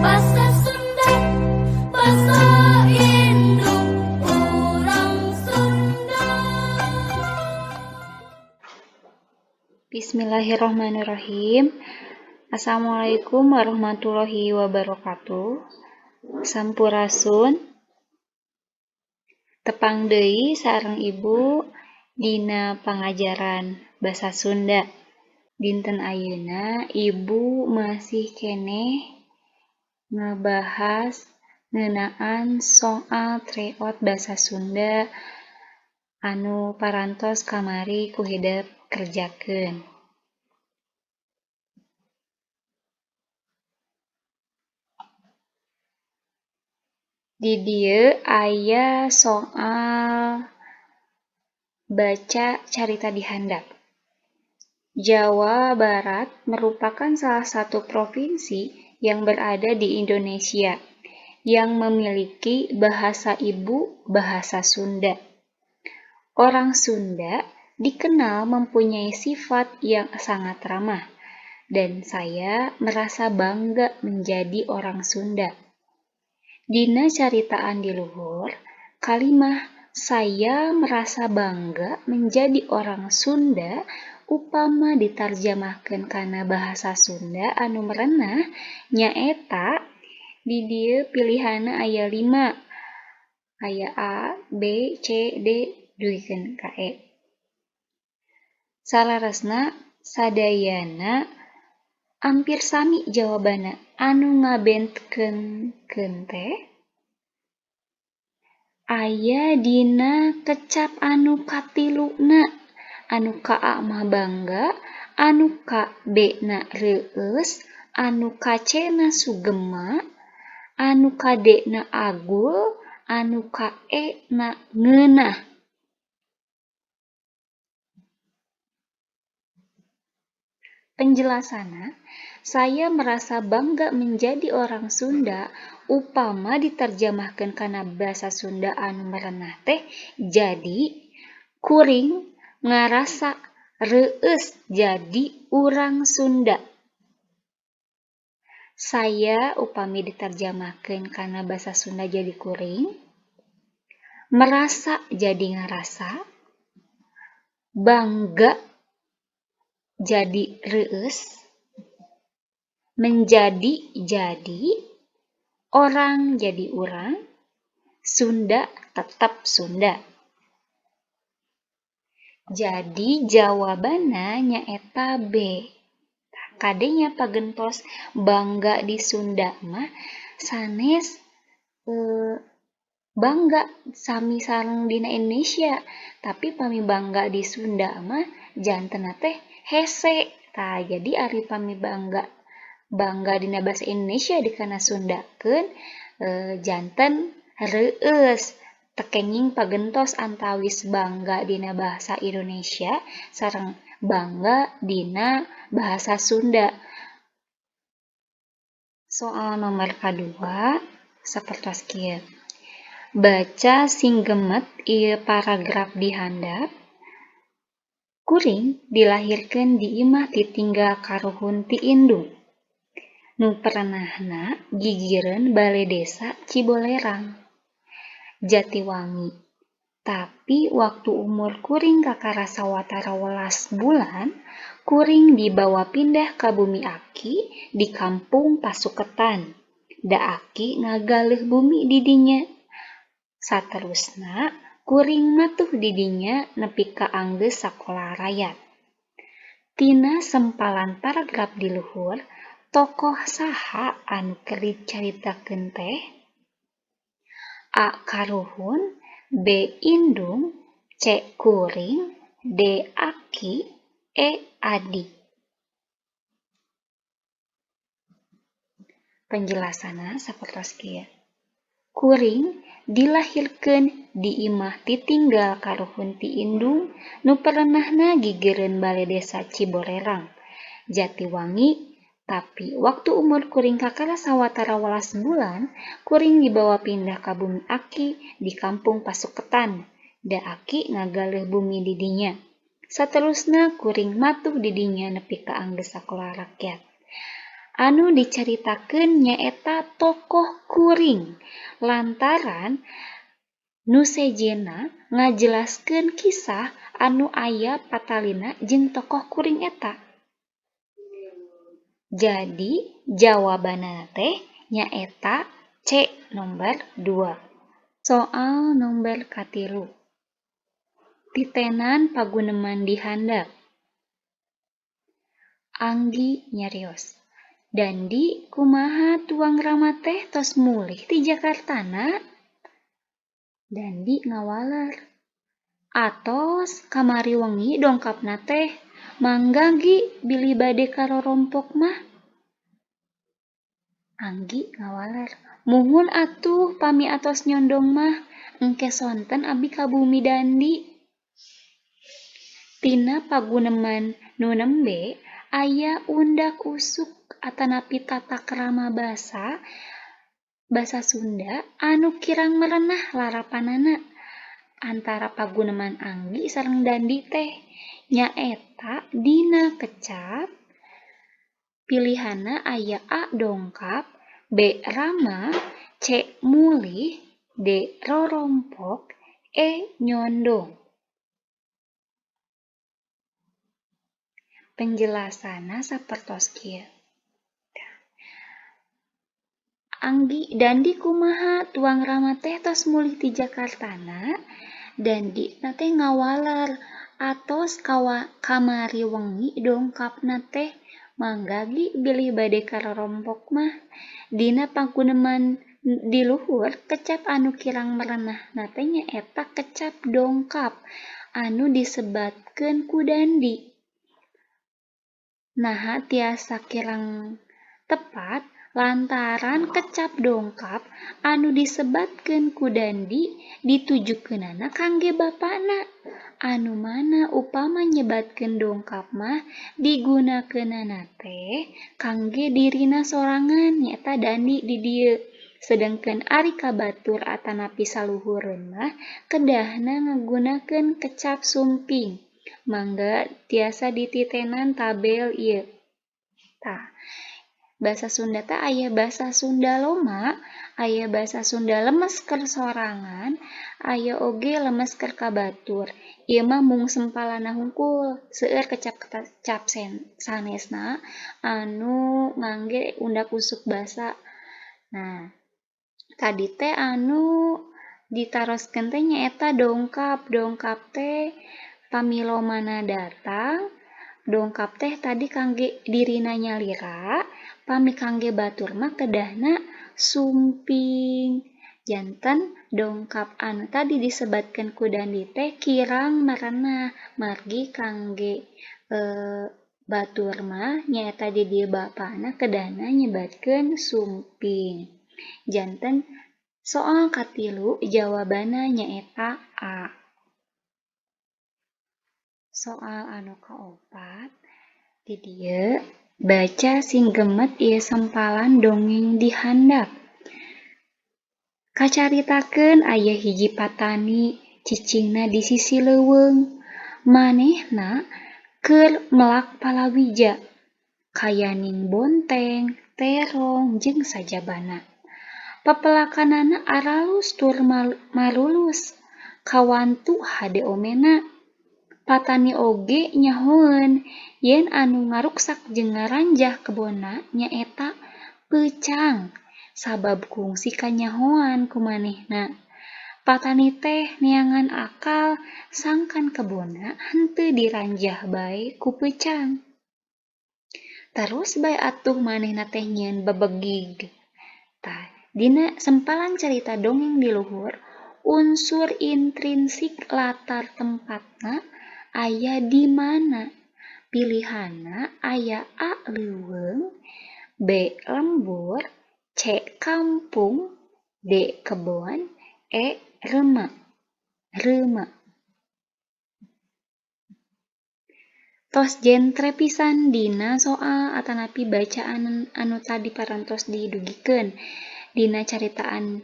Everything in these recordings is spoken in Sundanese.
Basa Sunda, basa indung urang Sunda. Bismillahirrahmanirrahim. Assalamualaikum warahmatullahi wabarakatuh. Sampurasun. Tepang deui sareng Ibu dina pangajaran basa Sunda. Dinten ayeuna Ibu masih keneh ngebahas ngeunaan soal tryout basa Sunda anu parantos kamari ku hidep kerjakeun. Di dieu aya soal baca carita di handap. Jawa Barat merupakan salah satu provinsi yang berada di Indonesia yang memiliki bahasa ibu bahasa Sunda. Orang Sunda dikenal mempunyai sifat yang sangat ramah, dan saya merasa bangga menjadi orang Sunda. Dina caritaan di luhur, kalimah saya merasa bangga menjadi orang Sunda upama ditarjamahkeun kana bahasa Sunda anu merenah nyaeta di dieu pilihanna aya 5. Aya A, B, C, D dugikeun ka E. Salaresna sadayana ampir sami jawabanna. Anu ngabentkeun teh aya dina kecap anu katiluna. Anu ka A mah bangga, anu ka B na reueus, anu ka C na sugema, anu ka D na agul, anu ka E na ngeunah. Penjelasanna, saya merasa bangga menjadi orang Sunda upama diterjemahkeun kana basa Sunda anu merenah teh jadi kuring ngarasa reueus jadi urang Sunda. Saya upami diterjemahkeun kana basa Sunda jadi kuring merasa jadi ngarasa, bangga jadi reueus, menjadi jadi, orang jadi urang, Sunda tetap Sunda. Jadi jawabanna nyaeta B. Kadenya pagentos bangga di Sunda mah sanes bangga sami sareng dina Indonesia, tapi pami bangga di Sunda mah jantenna teh hese. Tah jadi ari pami bangga dina basa Indonesia dikana Sundakeun janten reueus. Tekenging pagentos antawis bangga dina bahasa Indonesia sareng bangga dina bahasa Sunda. Soal nomor kadua sapertos kieu. Baca sing gemet ieu paragraf di handap. Kuring dilahirkeun di imah titinggal karuhun ti indung. Nu perenahna gigireun bale desa Cibolerang, Jatiwangi. Tapi waktu umur kuring kakara sawatara 11 bulan, kuring dibawa pindah ka Bumi Aki di Kampung Pasuketan. Da Aki ngagalih bumi di dinya. Saterusna kuring matuh di dinya nepi ka anggeus sakola rakyat. Tina sempalan paragraf di luhur, tokoh saha anu keur dicaritakeun teh? A. Karuhun, B. Indung, C. Kuring, D. Aki, E. Adi. Penjelasanna sapertos kieu. Kuring dilahirkeun di imah titinggal karuhun ti indung nu perenahna gigireun bale desa Cibolerang, Jatiwangi. Tapi waktu umur kuring kakara sawatara 11 bulan, kuring dibawa pindah ka Bumi Aki di Kampung Pasuketan. Da Aki ngagalih bumi di dinya. Saterusna kuring matuh di dinya nepi ka anggeus sakola rakyat. anu diceritakeun nyaeta tokoh kuring lantaran nu sejena ngajelaskeun kisah anu aya patalina jeung tokoh kuring eta. Jadi jawabanna teh nyaeta C nomor 2. Soal nomor 3. Titenan paguneman di handap. Anggi nyarios. Dandi kumaha tuang rama teh tos mulih ti Jakartana? Dandi ngawaler. Atos kamari wengi dongkapna teh mangga Gi bili bade karorompok mah. Anggi ngawaler. Muhun atuh pami atos nyondong mah engke sonten abi ka bumi Dandi. Tina paguneman nu nembe aya undak usuk atanapi tata krama basa Sunda anu kirang merenah larapanana antara paguneman Anggi sareng Dandi teh nyaeta dina kecap pilihanna aya A dongkap, B rama, C mulih, D rorompok, E nyondong. Penjelasanna sapertos kieu. Anggi Dandi kumaha tuang rama teh tos mulih ti Jakartana? Dandi teh ngawaler atos kamari wengi dongkapna teh mangga Gi bilih bade karorompok mah. Dina paguneman di luhur kecap anu kirang merenah teh nyaeta kecap dongkap anu disebatkeun ku Dandi. Naha tiasa kirang tepat lantaran kecap dongkap anu disebatkeun ku Dandi ditujukeunana kangge bapana. Anu mana upama nyebatkeun dongkap mah digunakeunana teh kangge dirina sorangan nyaeta Dandi di dieu. Sedengkeun ari kabatur atanapi saluhureun mah kedahna ngagunakeun kecap sumping. Mangga tiasa dititenan tabel ieu. Tah, basa Sunda teh aya basa Sunda loma, aya basa Sunda lemes keur sorangan, aya oge lemes keur kabatur. Ieu mah mung sempalana hungkul seueur kecap-kecap sanesna anu ngangge undak usuk basa. Nah, tadi teh anu ditaroskeun teh nyaeta dongkap. Dongkap teh pamilomana datang, dongkap teh tadi kangge dirina nyalira, pami kangge batur mah kedahna sumping. Janten dongkap anu tadi disebatkeun ku Dandi teh kirang merenah margi kangge batur mah nyaeta di dieu bapana kedahna nyebatkeun sumping. Janten soal katilu jawabanna nyaeta A. Soal anu kaopat di dieu baca sing gemet ieu sempalan dongeng di handap. Kacaritakeun aya hiji patani cicingna di sisi leuweung. Manehna keur melak palawija kayaning bonteng, terong jeung sajabana. Papelakanana aralus tur marulus kawantu hade omena. Patani oge nyahoeun yen anu ngaruksak jeung ngaranjah kebonna nyaeta peucang sabab kungsi kanyahoan ku manehna. Patani teh neangan akal sangkan kebonna henteu diranjah bae ku peucang. Terus bae atuh manehna teh nyieun bebegig. Tah, dina sempalan carita dongeng di luhur, unsur intrinsik latar tempatna aya di mana? Pilihanna aya A leuweung, B lembur, C kampung, D kebon, E reuma. Tos jentre pisan dina soal atanapi bacaan anu tadi parantos didugikeun dina caritaan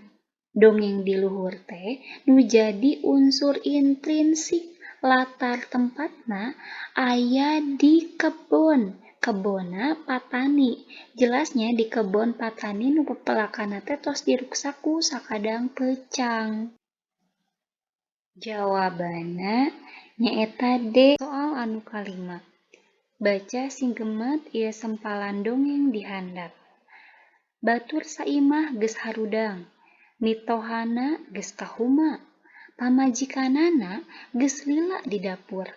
dongeng di luhur teh nu jadi unsur intrinsik latar tempatna aya di kebon. kebona Patani. Jelasnya di kebon Patani nu pepelakana teh tos diruksaku sakadang pecang. Jawabana nyaeta D. Soal anu kalima. Baca singgemet ieu sempalan dongeng di handap. Batur saimah geus harudang, mitohana geus kahuma, pamajikanana geus lila di dapur,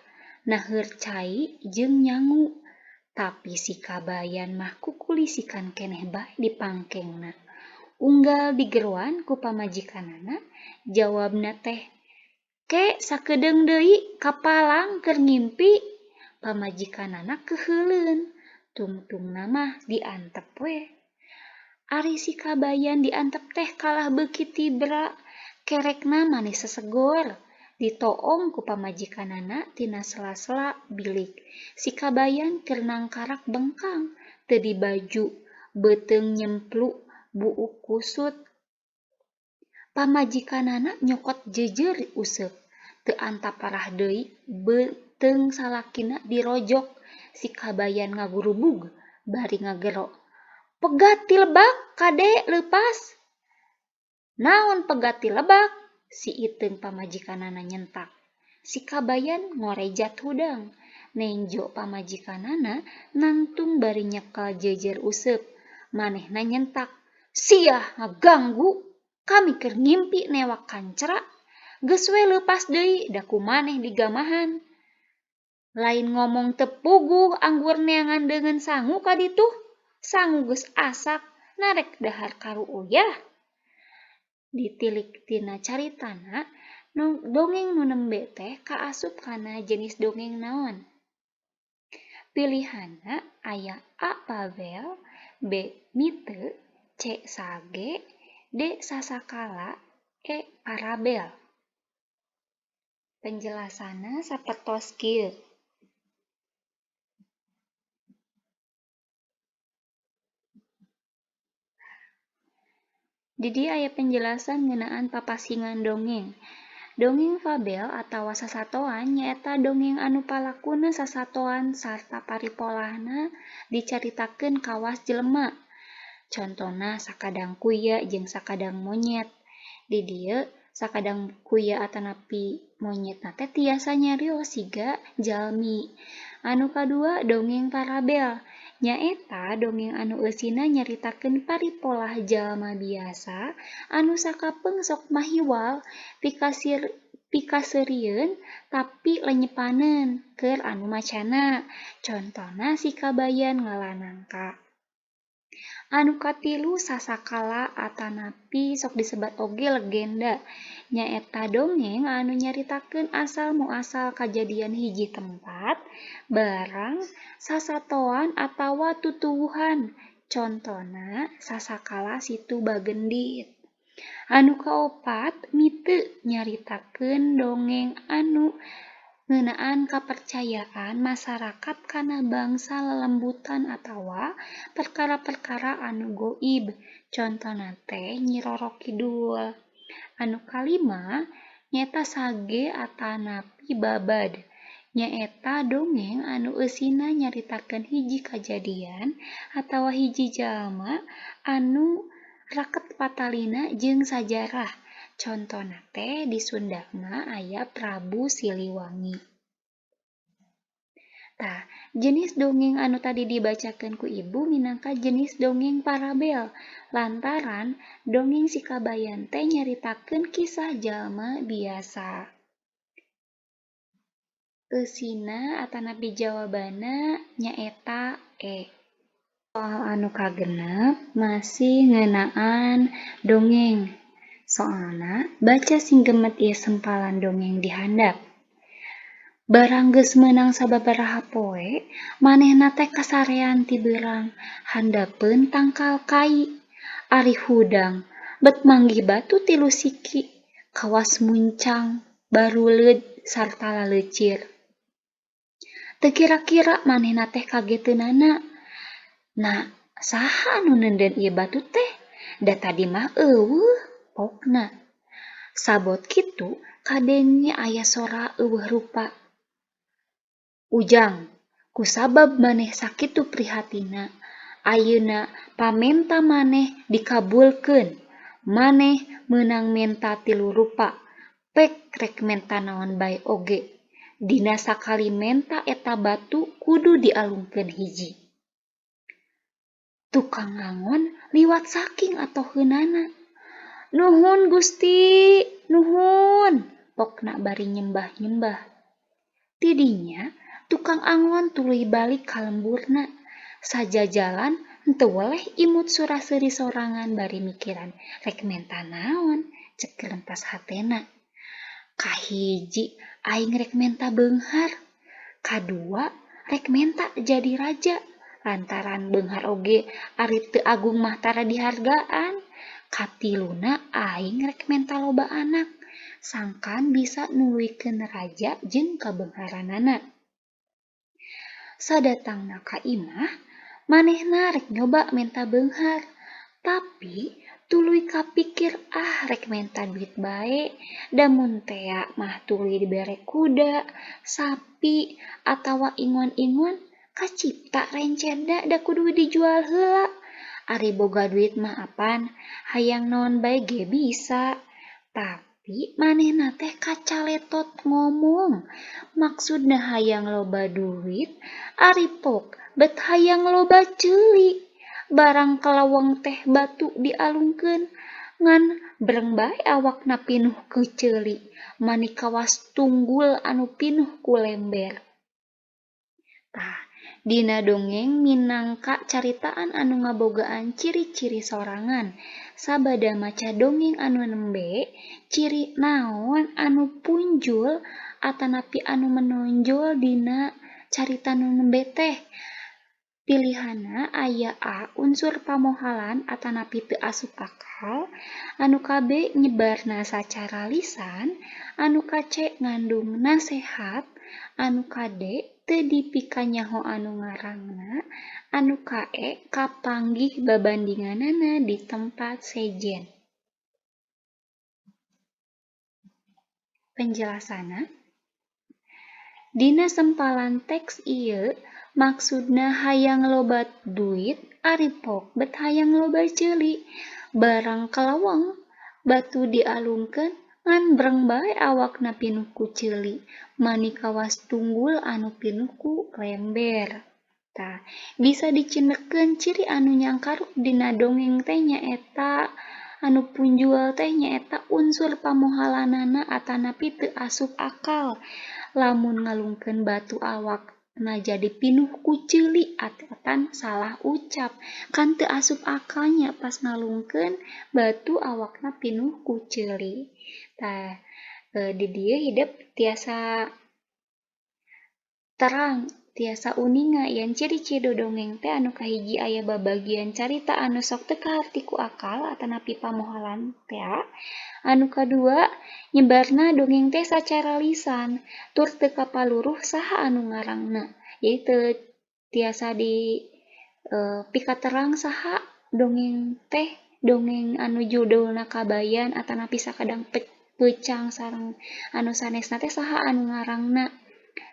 naheur cai jeung nyangu, tapi si kabayan mah kukulisikan keneh bae di pangkengna. Unggal digeruan ku pamajikanana, jawabna teh, "Ke sakedeung deui kapalang keur ngimpi." Pamajikanana keheuleun, tungtungna mah diantep we. Ari si kabayan diantep teh kalah beuki tibra, kerekna manis sesegor. Ditoong ku pamajikanana tina sela-sela bilik. Si kabayan keur nangkarak bengkang, teu di baju, beuteung nyemplu, buuk kusut. Pamajikanana nyokot jejer useup, teu antap parah deui, beuteung salakina dirojok. Si kabayan ngagurubug, bari ngagero, "Pegat ti lebak, Kade, leupas." "Naon pegat ti lebak?" si iteung pamajikanana nyentak. Si kabayan ngorejat hudang. Nenjo pamajikanana nangtung bari nyekel jejer useup. Manehna nyentak, "Sia ngaganggu, kami keur ngimpi newak kancra. Geus we leupas deui da kumaneh digamahan. Lain ngomong teu puguh anggur neangan deungeun sangu ka ditu. Sangu geus asak, narek dahar karu uyah." Ditilik tina caritana, dongeng nu nembe teh kaasup kana jenis dongeng naon? Pilihanna aya A. Babel, B. Mite, C. Sage, D. Sasakala, E. Parabel. Penjelasanna sapertos kieu. Di dieu aya penjelasan ngeunaan papasingan dongeng. Dongeng fabel atawa sasatoan nyaeta dongeng anu palakuna sasatoan sarta paripolahna dicaritakeun kawas jelema. Contona sakadang kuya jeung sakadang monyet. Di dieu sakadang kuya atanapi monyetna teh tiasa nyarios siga jalmi. Anu kadua dongeng parabel. Nyaeta dongeng anu eusina nyaritakeun paripolah jalma biasa anu sakapeung sok mahiwal pikaseurieun tapi lenyepaneun keur anu macana. Contona si kabayan ngalanangka. Anu katilu sasakala atanapi sok disebat oge legenda. Nyaeta dongeng anu nyaritakeun asal muasal kajadian hiji tempat, barang, sasatoan atawa tutuwuhan. Contona sasakala Situ Bagendit. Anu kaopat mite nyaritakeun dongeng anu ngeunaan kapercayaan masyarakat kana bangsa lelembutan atawa perkara-perkara anu goib. Contona teh Nyi Roro Kidul. Anu kalima nyaeta Sage atanapi Babad. Nyaeta dongeng anu eusina nyaritakeun hiji kajadian atawa hiji jalma anu raket patalina jeung sajarah. Contona teh di Sunda mah aya Prabu Siliwangi. Tah, jenis dongeng anu tadi dibacakeun ku ibu minangka jenis dongeng parabel. Lantaran dongeng si kabayan teh nyaritakeun kisah jalma biasa. Eusina atanapi jawabana nyaeta E. Soal anu kagenep masih ngeunaan dongeng. Soalna baca singgemet ieu sempalan dongeng di handap. Barang geus meunang sababaraha poe, manehna teh kasarean ti beurang, handapeun tangkal kai. Ari hudang, bet manggih batu 3 siki, kawas muncang, baruleud sarta laleucir. Teu kira-kira manehna teh kageteunana. "Na, saha anu neundeun ieu batu teh? Da tadi mah eueuh," pokna. Sabot kitu kadenge aya sora eueuh rupa. "Ujang, Kusabab maneh sakitu prihatina, ayeuna pamenta maneh dikabulkeun. Maneh meunang menta 3 rupa, pek rek menta naon bae oge. Dina sakali menta eta batu kudu dialungkeun hiji. Tukang angon liwat saking atoheunana. Nuhun Gusti, nuhun, pokna bari nyembah-nyembah. Tidinya tukang angon tuluy balik ka lemburna. Sajajalan henteu weleh imut sura-seri sorangan bari mikiran rek menta naon, cek kelentas hatena. Kahiji aing rek menta beunghar, kadua rek menta jadi raja. Lantaran beunghar oge ari teu agung mah tara dihargaan. Katiluna aing rek menta loba anak, sangkan bisa nuluykeun raja jeung kabeungharanana. Sadatangna ka imah, manehna rek nyoba menta beunghar, tapi tuluy kapikir rek menta duit bae, da mun tea mah tuluy dibere kuda, sapi, atawa ingon-ingon kacipta renceda da kudu dijual heula. Ari boga duit mah apan hayang naon bae ge bisa. Tapi manehna teh kacaletot ngomong, maksudna hayang loba duit, ari pok bet hayang loba ceuli. Barang kalawang teh batu dialungkeun, ngan breng bae awakna pinuh ku ceuli, manikawas tunggul anu pinuh ku lember. Tah, dina dongeng minangka caritaan anu ngabogaan ciri-ciri sorangan. Sabada maca dongeng anu nembe, ciri naon anu punjul atanapi anu menonjol dina carita nu nembe teh. Pilihana aya A unsur pamohalan atanapi teu asup akal, anu KB nyebarna sacara lisan, anu KC ngandung nasehat, anu KD teu dipikanyaho anu ngarangna, anu KE kapanggih babandinganana di tempat sejen. Penjelasana, dina sempalan teks ieu maksudna hayang loba duit ari pok bet hayang loba ceuli. Barang kalawang batu dialungkeun ngan breng bae awakna pinuh ku ceuli, manikawas tunggul anu pinuh ku lember. Tah, bisa dicendekeun ciri anu nyangkaruk dina dongeng teh nyaeta anu punjul teh nyaeta unsur pamohalanana atanapi teu asup akal. Lamun ngalungkeun batu awakna jadi pinuh ku ceuli atan salah ucap, kan teu asup akalnya pas ngalungkeun batu awakna pinuh ku ceuli. Tah, di dieu hideup tiasa terang, tiasa uninga yan ciri-ciri dongeng teh anu kahiji aya babagian carita anu sok teu kaharti ku akal atanapi pamohalan tea. Anu kadua, nyebarna dongeng teh sacara lisan, tur teu kapaluruh saha anu ngarangna. Jadi teu tiasa di pikaterang saha dongeng teh, dongeng anu judulna kabayan atanapi sakadang peucang sareng anu sanesna teh saha anu ngarangna.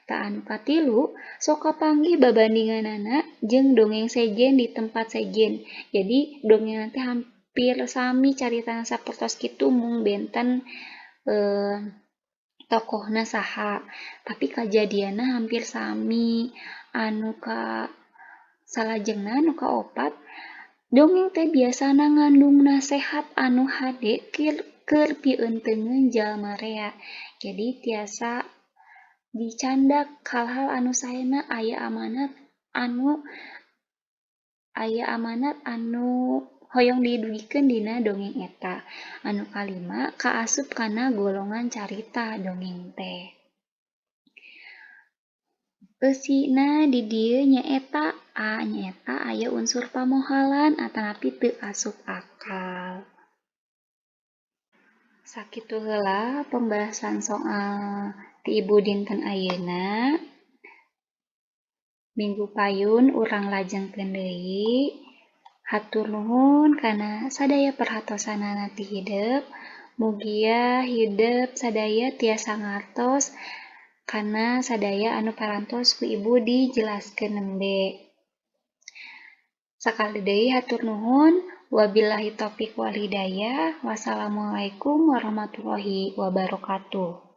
Tah anu katilu, sok kapanggih babandinganana jeung dongeng sejen di tempat sejen. Jadi dongeng teh hampir sami caritana sapertos kitu mung benten tokohna saha, tapi kajadianna hampir sami. Anu ka salajengna anu kaopat, dongeng teh biasana ngandung nasehat anu hade keur pieunteugeun jalma rea. Jadi tiasa dicandak hal-hal anu saena aya amanat anu hoyong didugikeun dina dongeng eta. Anu kalima, kaasup kana golongan carita dongeng teh. Eusina di dieu nyaeta A, nyaeta aya unsur pamohalan atanapi teu asup akal. Sakitu heula pembahasan soal ti Ibu dinten ayeuna. Minggu payun urang lajengkeun deui. Hatur nuhun kana sadaya perhatosanana ti hideup. Mugia hideup sadaya tiasa ngartos Karena sadaya anu parantos ku Ibu dijelaskeun nembe. Sakali deui hatur nuhun. Wabillahi taufiq wal hidayah. Wassalamualaikum warahmatullahi wabarakatuh.